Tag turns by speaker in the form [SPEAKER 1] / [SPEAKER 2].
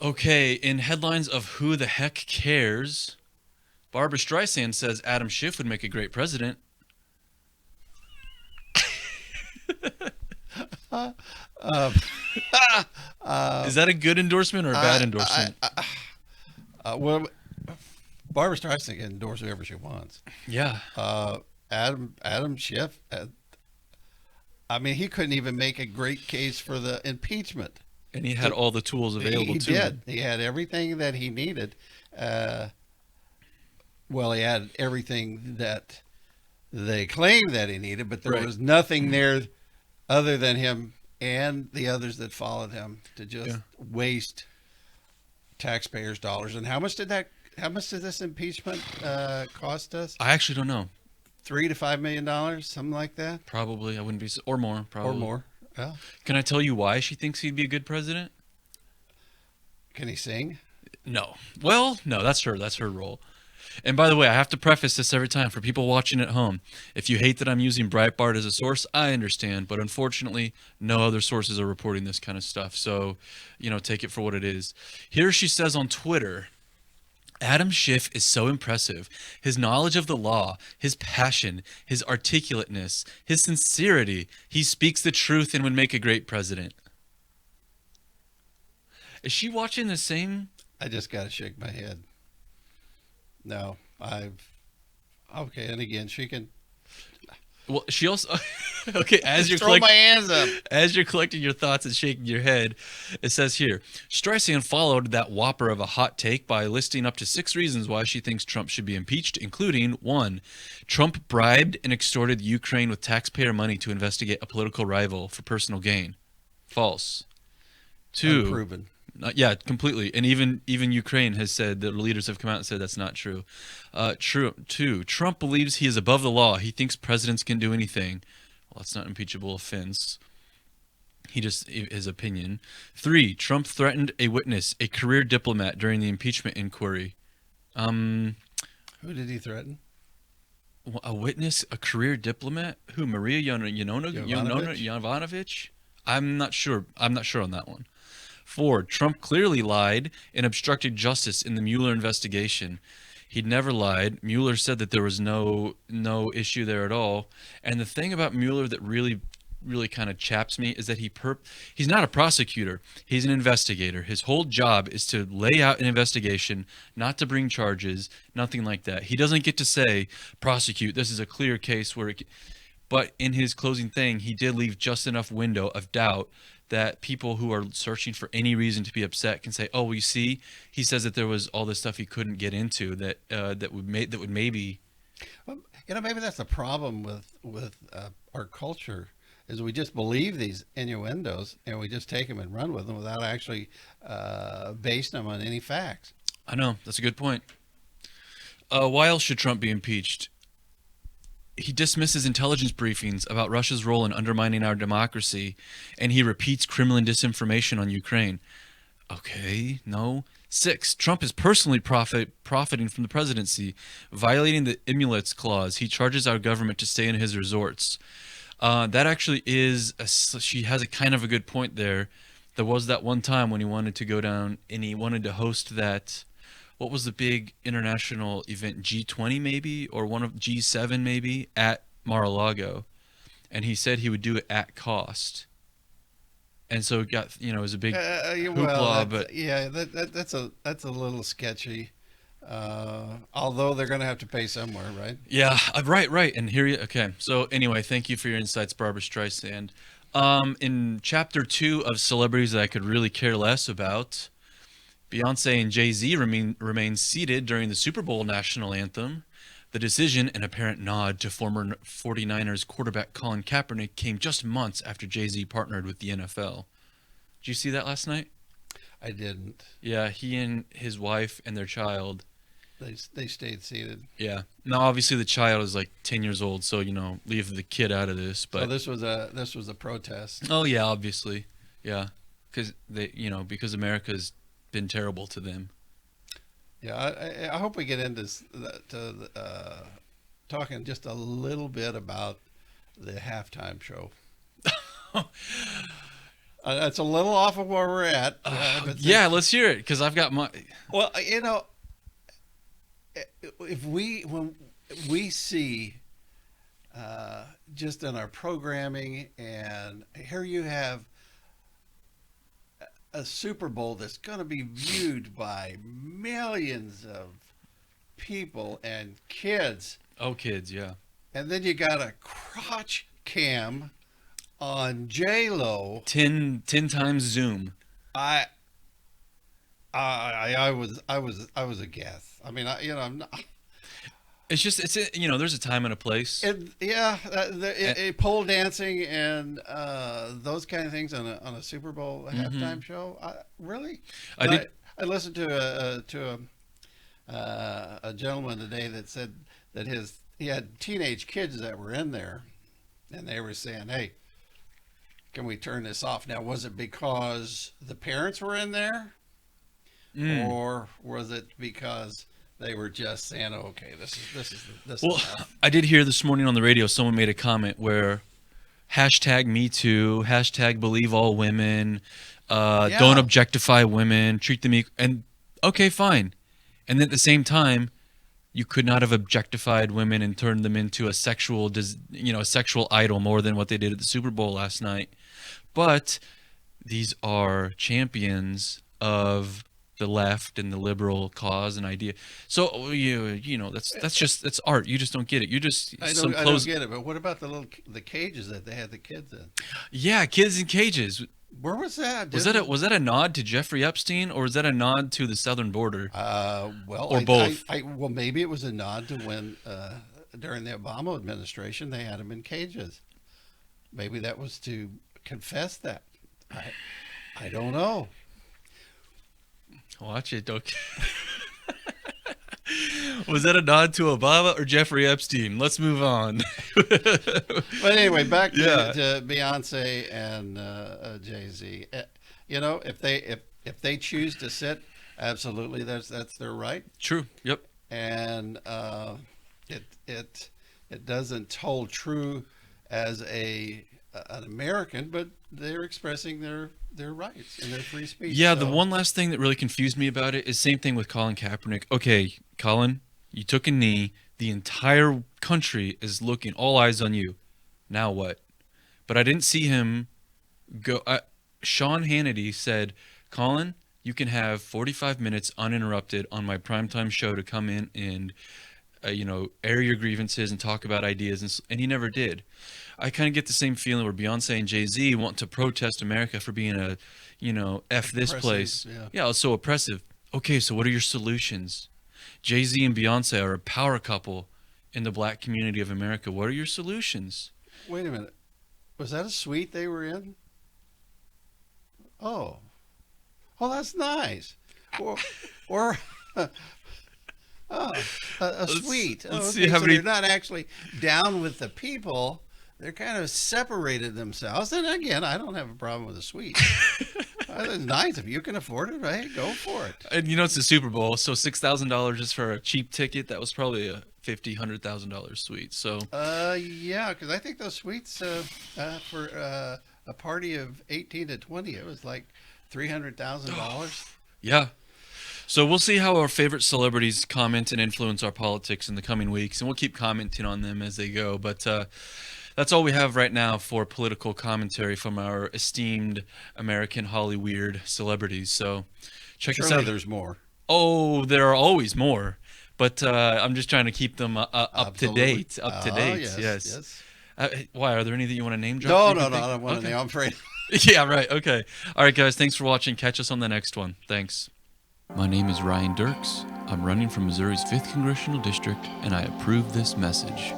[SPEAKER 1] Okay, in headlines of Who the Heck Cares, Barbara Streisand says Adam Schiff would make a great president.
[SPEAKER 2] Uh, uh, uh,
[SPEAKER 1] Is that a good endorsement or a bad
[SPEAKER 2] I, I,
[SPEAKER 1] endorsement?
[SPEAKER 2] I, well, Barbara Streisand can endorse whoever she wants.
[SPEAKER 1] Yeah.
[SPEAKER 2] Uh, Adam Schiff. I mean, he couldn't even make a great case for the impeachment.
[SPEAKER 1] And he had
[SPEAKER 2] To,
[SPEAKER 1] all the tools available
[SPEAKER 2] he
[SPEAKER 1] to him.
[SPEAKER 2] did. He had everything that he needed. Uh, well, he had everything that they claimed that he needed, but there
[SPEAKER 1] Right.
[SPEAKER 2] was nothing there other than him and the others that followed him to just
[SPEAKER 1] Yeah.
[SPEAKER 2] waste taxpayers' dollars. And how much did that? How much did this impeachment cost us?
[SPEAKER 1] I actually don't know.
[SPEAKER 2] $3 to $5 million, something like that,
[SPEAKER 1] Probably. I wouldn't be. Or more,
[SPEAKER 2] or
[SPEAKER 1] probably.
[SPEAKER 2] more. Well,
[SPEAKER 1] Can I tell you why she thinks he'd be a good president?
[SPEAKER 2] can he sing?
[SPEAKER 1] No. Well, no, that's her. That's her role. And by the way, I have to preface this every time for people watching at home. If you hate that I'm using Breitbart as a source, I understand. But unfortunately, no other sources are reporting this kind of stuff. So, take it for what it is. Here she says on Twitter, Adam Schiff is so impressive. His knowledge of the law, his passion, his articulateness, his sincerity. He speaks the truth and would make a great president. Is she watching the same?
[SPEAKER 2] I just got to shake my head. No, okay. And again, she can
[SPEAKER 1] Well, she also okay. As
[SPEAKER 2] just
[SPEAKER 1] you're
[SPEAKER 2] throw my
[SPEAKER 1] collecting,
[SPEAKER 2] hands up.
[SPEAKER 1] as you're collecting your thoughts and shaking your head, it says here, Streisand followed that whopper of a hot take by listing up to 6 reasons why she thinks Trump should be impeached, including 1, Trump bribed and extorted Ukraine with taxpayer money to investigate a political rival for personal gain. False. 2,
[SPEAKER 2] Unproven.
[SPEAKER 1] yeah, completely. And even Ukraine has said, the leaders have come out and said that's not true. True. 2, Trump believes he is above the law. He thinks presidents can do anything. Well, that's not impeachable offense. He just, his opinion. 3, Trump threatened a witness, a career diplomat, during the impeachment inquiry. Um,
[SPEAKER 2] Who did he threaten?
[SPEAKER 1] a witness, a career diplomat? Who? Maria
[SPEAKER 2] Yovanovitch?
[SPEAKER 1] Yovanovitch? I'm not sure. I'm not sure on that one. 4, Trump clearly lied and obstructed justice in the Mueller investigation. He'd never lied. Mueller said that there was no issue there at all. And the thing about Mueller that really kind of chaps me is that he's not a prosecutor. He's an investigator. His whole job is to lay out an investigation, not to bring charges, nothing like that. He doesn't get to say, prosecute. This is a clear case where but in his closing thing, he did leave just enough window of doubt that people who are searching for any reason to be upset can say, "Oh, well, you see, he says that there was all this stuff he couldn't get into that would maybe."
[SPEAKER 2] Well, maybe that's the problem with our culture is we just believe these innuendos and we just take them and run with them without actually basing them on any facts.
[SPEAKER 1] I know that's a good point. Why else should Trump be impeached? He dismisses intelligence briefings about Russia's role in undermining our democracy, and he repeats Kremlin disinformation on Ukraine. Okay, no. 6, Trump is personally profiting from the presidency, violating the Emulets clause. He charges our government to stay in his resorts. That actually she has a kind of a good point there. There was that one time when he wanted to go down and he wanted to host that, what was the big international event, G20 maybe, or one of G7 maybe, at Mar-a-Lago. And he said he would do it at cost. And so it got, it was a big hoopla, but
[SPEAKER 2] yeah, that's a little sketchy. Although they're going to have to pay somewhere, right?
[SPEAKER 1] yeah, right. And okay. So anyway, thank you for your insights, Barbara Streisand. In chapter 2 of celebrities that I could really care less about, Beyonce and Jay-Z remain seated during the Super Bowl national anthem. The decision, an apparent nod to former 49ers quarterback Colin Kaepernick, came just months after Jay-Z partnered with the NFL. Did you see that last night?
[SPEAKER 2] I didn't.
[SPEAKER 1] Yeah, he and his wife and their child.
[SPEAKER 2] They stayed seated.
[SPEAKER 1] Yeah. Now, obviously, the child is like 10 years old, so leave the kid out of this. But
[SPEAKER 2] So this was a protest.
[SPEAKER 1] oh yeah, obviously, yeah, because because America's been terrible to them.
[SPEAKER 2] Yeah, I hope we get into talking just a little bit about the halftime show. That's a little off of where we're at. But
[SPEAKER 1] Yeah, let's hear it because I've got my.
[SPEAKER 2] well, if when we see just in our programming, and here you have a Super Bowl that's going to be viewed by millions of people and kids,
[SPEAKER 1] Oh, kids, yeah.
[SPEAKER 2] and then you got a crotch cam on J Lo.
[SPEAKER 1] 10 times zoom.
[SPEAKER 2] I I was a guess. I mean, I'm not.
[SPEAKER 1] It's just there's a time and a place.
[SPEAKER 2] Pole dancing and those kind of things on a Super Bowl halftime show. Really?
[SPEAKER 1] I did.
[SPEAKER 2] I listened to a gentleman today that said that he had teenage kids that were in there, and they were saying, "Hey, can we turn this off?" Now, was it because the parents were in there, or was it because they were just saying, oh, "Okay, this is
[SPEAKER 1] Well,
[SPEAKER 2] enough"?
[SPEAKER 1] I did hear this morning on the radio someone made a comment where #MeToo, #Believe all women, don't objectify women, treat them equal, and okay, fine. And at the same time, you could not have objectified women and turned them into a sexual idol more than what they did at the Super Bowl last night. But these are champions of the left and the liberal cause and idea. So that's art. You just don't get it. You just
[SPEAKER 2] I don't get it. But what about the cages that they had the kids in?
[SPEAKER 1] Yeah, kids in cages.
[SPEAKER 2] Where was that?
[SPEAKER 1] Was that a nod to Jeffrey Epstein, or was that a nod to the southern border? Or both?
[SPEAKER 2] Well, maybe it was a nod to when during the Obama administration they had them in cages. Maybe that was to confess that. I don't know.
[SPEAKER 1] Watch it, don't. Was that a nod to Obama or Jeffrey Epstein? Let's move on.
[SPEAKER 2] But anyway, back to Beyonce and Jay-Z. If they choose to sit, absolutely, that's their right.
[SPEAKER 1] True. Yep.
[SPEAKER 2] And it doesn't hold true as an American, but they're expressing their rights and their free speech.
[SPEAKER 1] Yeah, the one last thing that really confused me about it is same thing with Colin Kaepernick. Okay, Colin, you took a knee. The entire country is looking, all eyes on you. Now what? But I didn't see him go. Sean Hannity said, Colin, you can have 45 minutes uninterrupted on my primetime show to come in and air your grievances and talk about ideas, and he never did. I kind of get the same feeling where Beyonce and Jay-Z want to protest America for being F this place. Yeah, it's so oppressive. Okay, so what are your solutions? Jay-Z and Beyonce are a power couple in the black community of America. What are your solutions?
[SPEAKER 2] Wait a minute. Was that a suite they were in? Oh, that's nice. Or a suite.
[SPEAKER 1] Let's see how many.
[SPEAKER 2] They're not actually down with the people. They're kind of separated themselves. And again, I don't have a problem with a suite. It's nice. If you can afford it, right? Go for it.
[SPEAKER 1] And it's the Super Bowl, so $6,000 just for a cheap ticket. That was probably a $100,000 suite. So
[SPEAKER 2] yeah, because I think those suites for a party of 18 to 20, it was like $300,000.
[SPEAKER 1] Yeah. So we'll see how our favorite celebrities comment and influence our politics in the coming weeks, and we'll keep commenting on them as they go. But that's all we have right now for political commentary from our esteemed American Hollyweird celebrities. So check us out.
[SPEAKER 2] There's more.
[SPEAKER 1] Oh, there are always more. But I'm just trying to keep them up to date. Yes. Why? Are there any that you want to name drop?
[SPEAKER 2] No, I don't want to name. I'm afraid.
[SPEAKER 1] Yeah, right. Okay. All right, guys. Thanks for watching. Catch us on the next one. Thanks. My name is Ryan Derks. I'm running from Missouri's 5th Congressional District, and I approve this message.